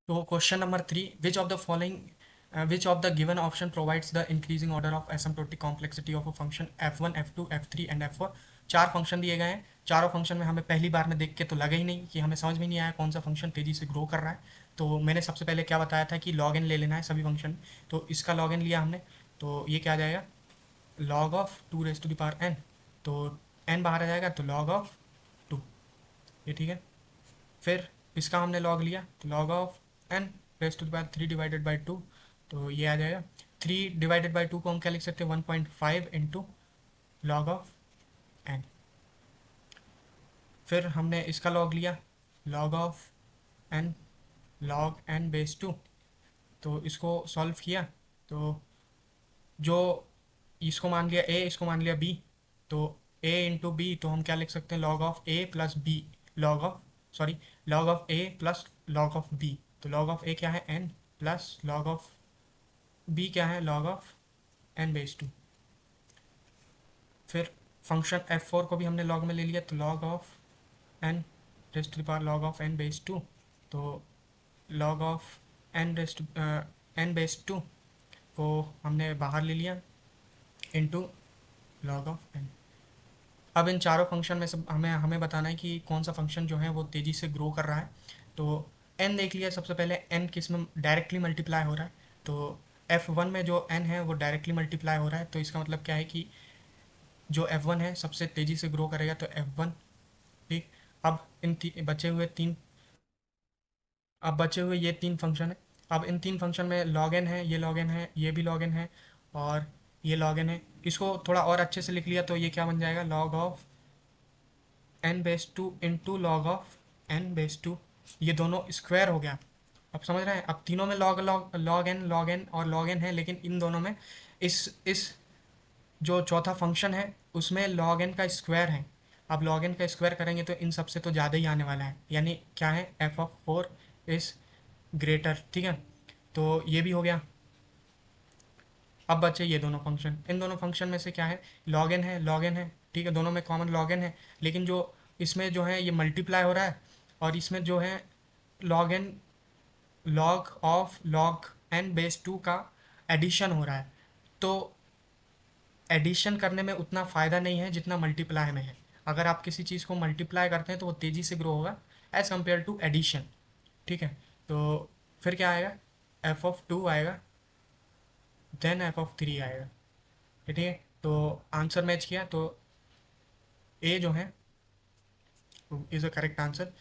तो question number 3, which of the given option provides the increasing order of asymptotic complexity of a function f1 f2 f3 and f4। चार function दिए गए हैं। चारों function में हमें पहली बार में देख के तो लगा ही नहीं, कि हमें समझ में नहीं आया कौन सा फंक्शन तेजी से ग्रो कर रहा है। तो मैंने सबसे पहले क्या बताया था कि लॉग एन ले लेना है सभी फंक्शन। तो इसका लॉग एन लिया हमने, तो ये क्या आ जाएगा, log of 2 raised to the power n। तो n बाहर आ जाएगा तो लॉग ऑफ 2, ये ठीक है। फिर इसका हमने लॉग लिया, तो log of n raise to the power 3/2, तो ये आ जाएगा। 3/2 को हम क्या लिख सकते हैं, 1.5 इंटू लॉग ऑफ n। फिर हमने इसका लॉग लिया, log of n, log n/2। तो इसको सॉल्व किया, तो जो इसको मान लिया a, इसको मान लिया b, तो a इंटू बी, तो हम क्या लिख सकते हैं, log of a plus B, log of sorry log of a plus log of b। तो लॉग ऑफ a क्या है, n, प्लस लॉग ऑफ b क्या है, लॉग ऑफ n/2। फिर फंक्शन f4 को भी हमने लॉग में ले लिया, तो log of n raise to the power log of n/2। तो लॉग ऑफ n/2 को हमने बाहर ले लिया इंटू लॉग ऑफ n। अब इन चारों फंक्शन में से हमें हमें बताना है कि कौन सा फंक्शन जो है वो तेज़ी से ग्रो कर रहा है। तो n देख लिया सबसे पहले, n किस में डायरेक्टली मल्टीप्लाई हो रहा है। तो f1 में जो n है वो डायरेक्टली मल्टीप्लाई हो रहा है, तो इसका मतलब क्या है कि जो f1 है सबसे तेज़ी से ग्रो करेगा, तो f1। ठीक। अब बचे हुए ये तीन फंक्शन है। अब इन तीन फंक्शन में लॉग एन है, ये लॉग एन है, ये भी लॉग एन है, और ये लॉग एन है। इसको थोड़ा और अच्छे से लिख लिया तो ये क्या बन जाएगा, log of n/2 into log of n/2। ये दोनों स्क्वायर हो गया। अब समझ रहे हैं, अब तीनों में लॉग लॉग लॉग एन और लॉग एन है, लेकिन इन दोनों में इस जो चौथा फंक्शन है उसमें लॉग एन का स्क्वायर है। अब लॉग एन का स्क्वायर करेंगे तो इन सबसे तो ज़्यादा ही आने वाला है, यानी क्या है, f(4) इज ग्रेटर। ठीक है, तो ये भी हो गया। अब बचे ये दोनों फंक्शन, इन दोनों फंक्शन में से क्या है, लॉग एन है, लॉग एन है। ठीक है, दोनों में कॉमन लॉग एन है, लेकिन जो इसमें जो है ये मल्टीप्लाई हो रहा है, और इसमें जो है log N, log of log n/2 का एडिशन हो रहा है। तो एडिशन करने में उतना फ़ायदा नहीं है जितना मल्टीप्लाई में है। अगर आप किसी चीज़ को मल्टीप्लाई करते हैं तो वो तेज़ी से ग्रो होगा एज़ कम्पेयर टू एडिशन। ठीक है, तो फिर क्या आएगा, f(2) आएगा, देन f(3) आएगा। ठीक है, तो आंसर मैच किया, तो ए जो है इज़ अ करेक्ट आंसर।